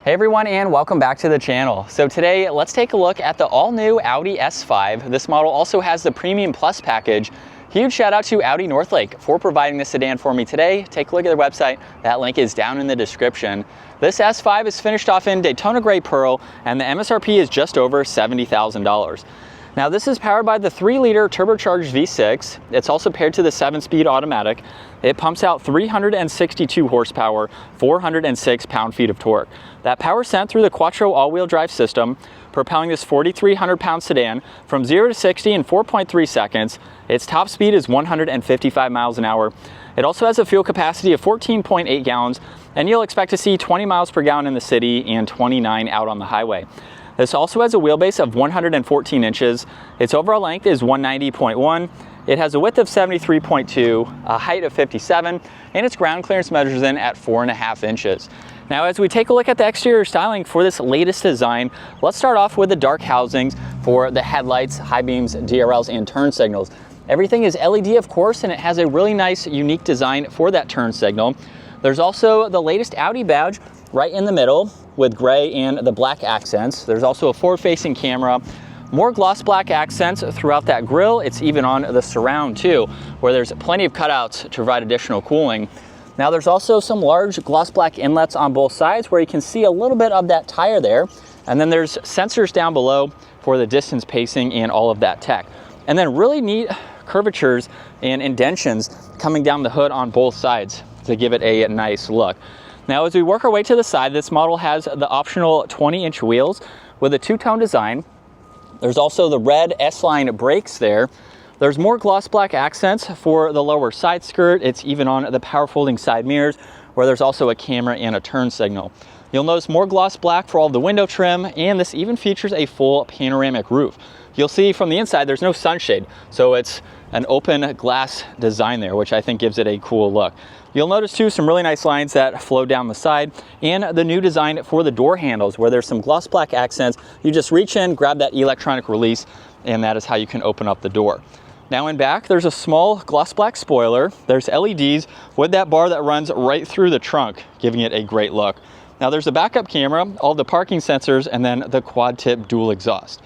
Hey everyone, and welcome back to the channel. So today let's take a look at the all-new Audi S5. This model also has the Premium Plus package. Huge shout out to Audi Northlake for providing this sedan for me today. Take a look at their website. That link is down in the description. This S5 is finished off in Daytona Gray Pearl, and the MSRP is just over $70,000. Now this is powered by the 3-liter turbocharged V6. It's also paired to the 7-speed automatic. It pumps out 362 horsepower, 406 pound-feet of torque. That power sent through the Quattro all-wheel drive system, propelling this 4,300-pound sedan from 0 to 60 in 4.3 seconds. Its top speed is 155 miles an hour. It also has a fuel capacity of 14.8 gallons, and you'll expect to see 20 miles per gallon in the city and 29 out on the highway. This also has a wheelbase of 114 inches. Its overall length is 190.1. It has a width of 73.2, a height of 57, and its ground clearance measures in at 4.5 inches. Now, as we take a look at the exterior styling for this latest design, let's start off with the dark housings for the headlights, high beams, DRLs, and turn signals. Everything is LED, of course, and it has a really nice, unique design for that turn signal. There's also the latest Audi badge right in the middle with gray and the black accents. There's also a forward-facing camera, more gloss black accents throughout that grille. It's even on the surround too, where there's plenty of cutouts to provide additional cooling. Now there's also some large gloss black inlets on both sides where you can see a little bit of that tire there. And then there's sensors down below for the distance pacing and all of that tech. And then really neat curvatures and indentions coming down the hood on both sides to give it a nice look. Now, as we work our way to the side, this model has the optional 20-inch wheels with a two-tone design. There's also the red S-line brakes there. There's more gloss black accents for the lower side skirt. It's even on the power folding side mirrors, where there's also a camera and a turn signal. You'll notice more gloss black for all the window trim, and this even features a full panoramic roof. You'll see from the inside there's no sunshade, so it's an open glass design there, which I think gives it a cool look. You'll notice too some really nice lines that flow down the side, and the new design for the door handles where there's some gloss black accents. You just reach in, grab that electronic release, and that is how you can open up the door. Now in back, there's a small gloss black spoiler. There's LEDs with that bar that runs right through the trunk, giving it a great look. Now there's a backup camera, all the parking sensors, and then the quad tip dual exhaust.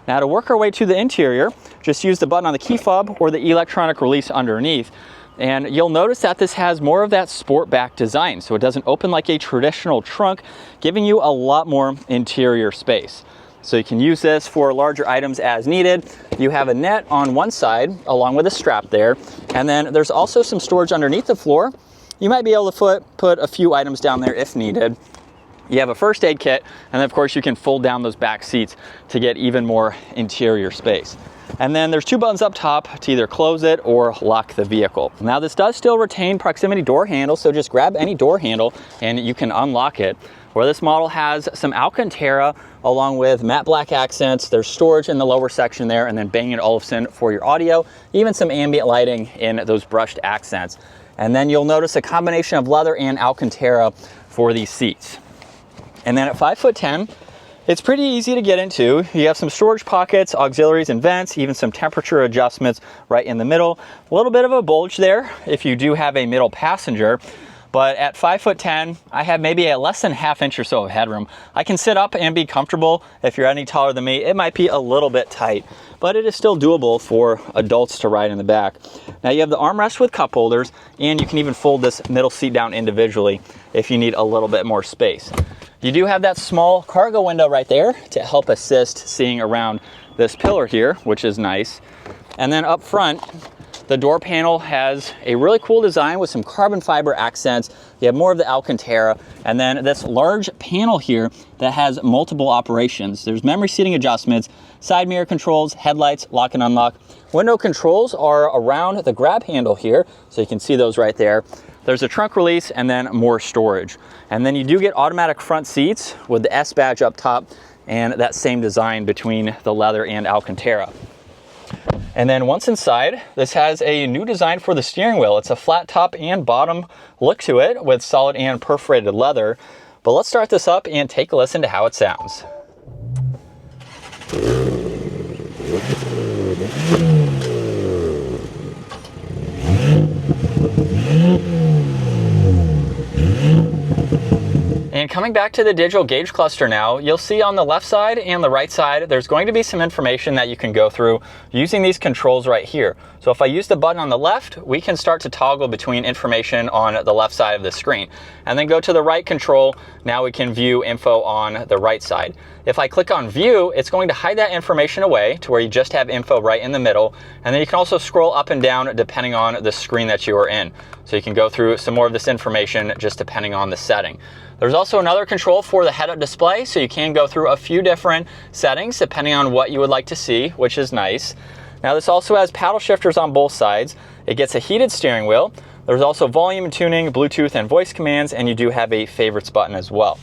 Now to work our way to the interior, just use the button on the key fob or the electronic release underneath. And you'll notice that this has more of that sportback design, so it doesn't open like a traditional trunk, giving you a lot more interior space. So you can use this for larger items as needed. You have a net on one side along with a strap there, and then there's also some storage underneath the floor. You might be able to put a few items down there if needed. You have a first aid kit, and then of course you can fold down those back seats to get even more interior space. And then there's two buttons up top to either close it or lock the vehicle. Now this does still retain proximity door handle, so just grab any door handle and you can unlock it. Where this model has some Alcantara along with matte black accents. There's storage in the lower section there, and then Bang & Olufsen for your audio, even some ambient lighting in those brushed accents. And then you'll notice a combination of leather and Alcantara for these seats. And then at 5'10", it's pretty easy to get into. You have some storage pockets, auxiliaries and vents, even some temperature adjustments right in the middle. A little bit of a bulge there if you do have a middle passenger. But at 5'10", I have maybe a less than ½ inch or so of headroom. I can sit up and be comfortable. If you're any taller than me, it might be a little bit tight, but it is still doable for adults to ride in the back. Now you have the armrest with cup holders, and you can even fold this middle seat down individually if you need a little bit more space. You do have that small cargo window right there to help assist seeing around this pillar here, which is nice. And then up front, the door panel has a really cool design with some carbon fiber accents. You have more of the Alcantara, and then this large panel here that has multiple operations. There's memory seating adjustments, side mirror controls, headlights, lock and unlock. Window controls are around the grab handle here, so you can see those right there. There's a trunk release and then more storage. And then you do get automatic front seats with the S badge up top and that same design between the leather and Alcantara. And then once inside, this has a new design for the steering wheel. It's a flat top and bottom look to it with solid and perforated leather. But let's start this up and take a listen to how it sounds. And coming back to the digital gauge cluster now, you'll see on the left side and the right side, there's going to be some information that you can go through using these controls right here. So if I use the button on the left, we can start to toggle between information on the left side of the screen. And then go to the right control, now we can view info on the right side. If I click on view, it's going to hide that information away to where you just have info right in the middle. And then you can also scroll up and down depending on the screen that you are in. So you can go through some more of this information just depending on the setting. There's also another control for the head-up display, so you can go through a few different settings depending on what you would like to see, which is nice. Now this also has paddle shifters on both sides. It gets a heated steering wheel. There's also volume tuning, Bluetooth, and voice commands, and you do have a favorites button as well.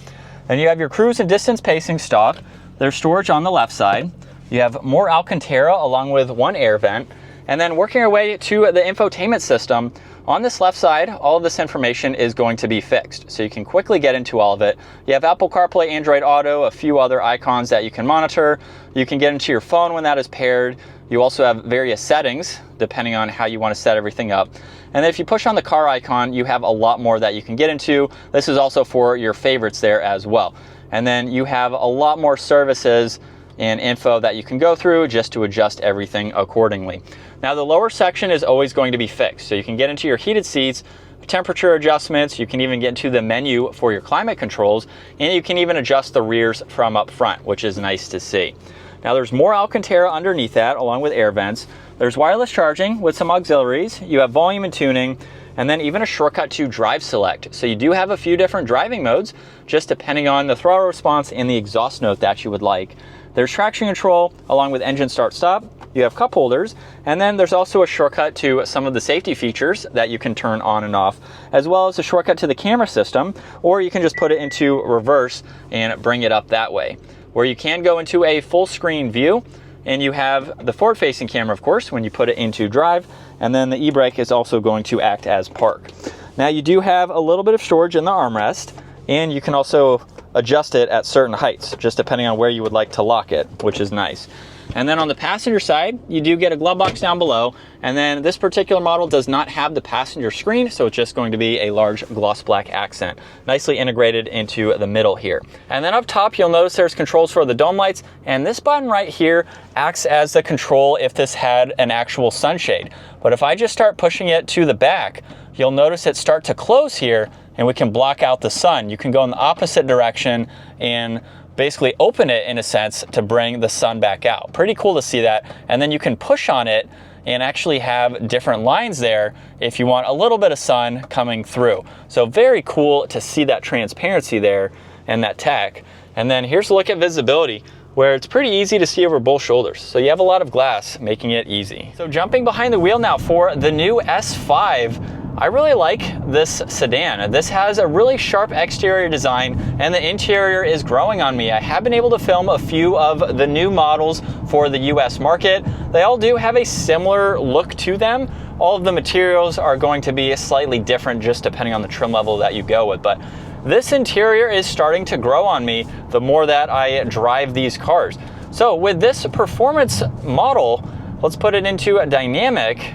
Then you have your cruise and distance pacing stock. There's storage on the left side. You have more Alcantara along with one air vent. And then working our way to the infotainment system, on this left side, all of this information is going to be fixed. So you can quickly get into all of it. You have Apple CarPlay, Android Auto, a few other icons that you can monitor. You can get into your phone when that is paired. You also have various settings, depending on how you want to set everything up. And then if you push on the car icon, you have a lot more that you can get into. This is also for your favorites there as well. And then you have a lot more services and info that you can go through just to adjust everything accordingly. Now the lower section is always going to be fixed, so you can get into your heated seats, temperature adjustments, you can even get into the menu for your climate controls, and you can even adjust the rears from up front, which is nice to see. Now there's more Alcantara underneath that along with air vents. There's wireless charging with some auxiliaries, you have volume and tuning, and then even a shortcut to drive select. So you do have a few different driving modes, just depending on the throttle response and the exhaust note that you would like. There's traction control along with engine start stop. You have cup holders, and then there's also a shortcut to some of the safety features that you can turn on and off, as well as a shortcut to the camera system, or you can just put it into reverse and bring it up that way. Where you can go into a full screen view, and you have the forward facing camera, of course, when you put it into drive, and then the e-brake is also going to act as park. Now you do have a little bit of storage in the armrest, and you can also adjust it at certain heights, just depending on where you would like to lock it, which is nice. And then on the passenger side, you do get a glove box down below, and then this particular model does not have the passenger screen, so it's just going to be a large gloss black accent, nicely integrated into the middle here. And then up top, you'll notice there's controls for the dome lights, and this button right here acts as the control if this had an actual sunshade. But if I just start pushing it to the back, you'll notice it start to close here, and we can block out the sun. You can go in the opposite direction and basically open it in a sense to bring the sun back out. Pretty cool to see that. And then you can push on it and actually have different lines there if you want a little bit of sun coming through. So very cool to see that transparency there and that tech. And then here's a look at visibility, where it's pretty easy to see over both shoulders. So you have a lot of glass, making it easy. So jumping behind the wheel now for the new S5, I really like this sedan. This has a really sharp exterior design, and the interior is growing on me. I have been able to film a few of the new models for the US market. They all do have a similar look to them. All of the materials are going to be slightly different just depending on the trim level that you go with, but this interior is starting to grow on me the more that I drive these cars. So with this performance model, let's put it into a dynamic.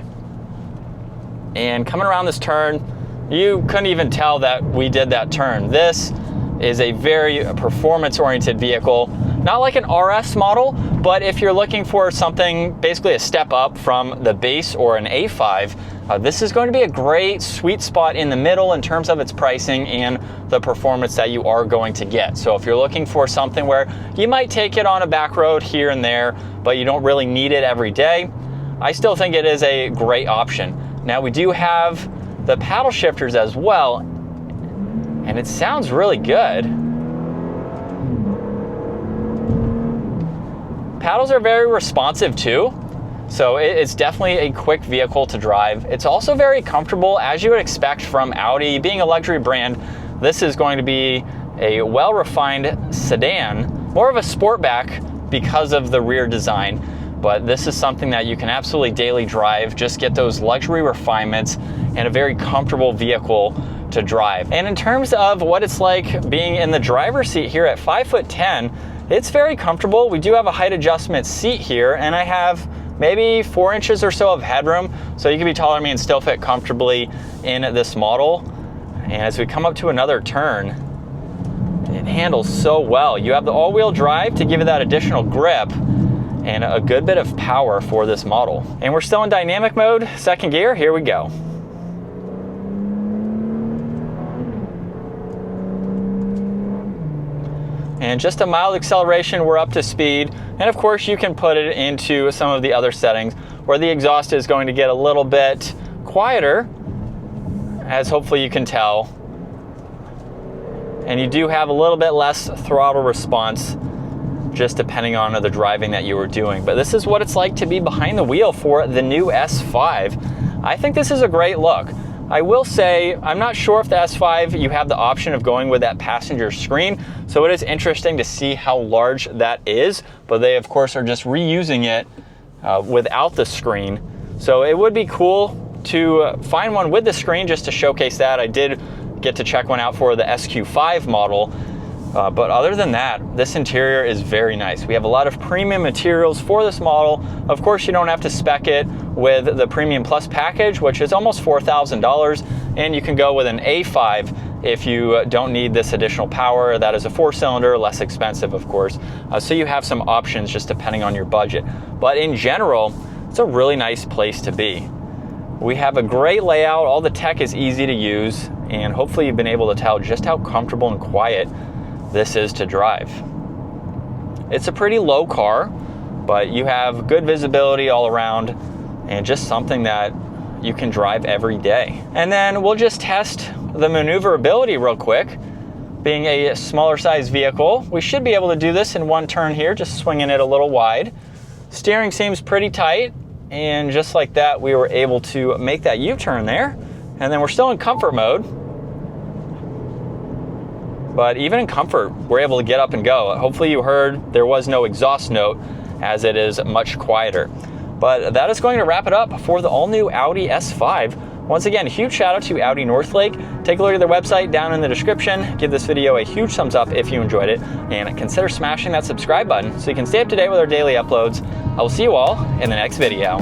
And coming around this turn, you couldn't even tell that we did that turn. This is a very performance-oriented vehicle. Not like an RS model, but if you're looking for something, basically a step up from the base or an A5, this is going to be a great sweet spot in the middle in terms of its pricing and the performance that you are going to get. So if you're looking for something where you might take it on a back road here and there, but you don't really need it every day, I still think it is a great option. Now we do have the paddle shifters as well, and it sounds really good. Paddles are very responsive too, so it's definitely a quick vehicle to drive. It's also very comfortable, as you would expect from Audi. Being a luxury brand, this is going to be a well-refined sedan, more of a sportback because of the rear design. But this is something that you can absolutely daily drive, just get those luxury refinements and a very comfortable vehicle to drive. And in terms of what it's like being in the driver's seat here at 5'10", it's very comfortable. We do have a height adjustment seat here, and I have maybe 4 inches or so of headroom, so you can be taller than me and still fit comfortably in this model. And as we come up to another turn, It handles so well. You have the all-wheel drive to give it that additional grip and a good bit of power for this model. And we're still in dynamic mode, second gear, here we go. And just a mild acceleration, we're up to speed. And of course you can put it into some of the other settings where the exhaust is going to get a little bit quieter, as hopefully you can tell. And you do have a little bit less throttle response, just depending on the driving that you were doing. But this is what it's like to be behind the wheel for the new S5. I think this is a great look. I will say, I'm not sure if the S5, you have the option of going with that passenger screen, so it is interesting to see how large that is, but they of course are just reusing it without the screen. So it would be cool to find one with the screen just to showcase that. I did get to check one out for the SQ5 model, but other than that, this interior is very nice. We have a lot of premium materials for this model. Of course, you don't have to spec it with the Premium Plus package, which is almost $4,000, and you can go with an A5 if you don't need this additional power. That is a 4-cylinder, less expensive, of course. So you have some options just depending on your budget. But in general, it's a really nice place to be. We have a great layout, all the tech is easy to use, and hopefully you've been able to tell just how comfortable and quiet this is to drive. It's a pretty low car, but you have good visibility all around and just something that you can drive every day. And then we'll just test the maneuverability real quick. Being a smaller size vehicle, we should be able to do this in one turn here, just swinging it a little wide. Steering seems pretty tight, and just like that, we were able to make that U-turn there. And then we're still in comfort mode. But even in comfort, we're able to get up and go. Hopefully you heard there was no exhaust note, as it is much quieter. But that is going to wrap it up for the all-new Audi S5. Once again, huge shout out to Audi Northlake. Take a look at their website down in the description. Give this video a huge thumbs up if you enjoyed it, and consider smashing that subscribe button so you can stay up to date with our daily uploads. I will see you all in the next video.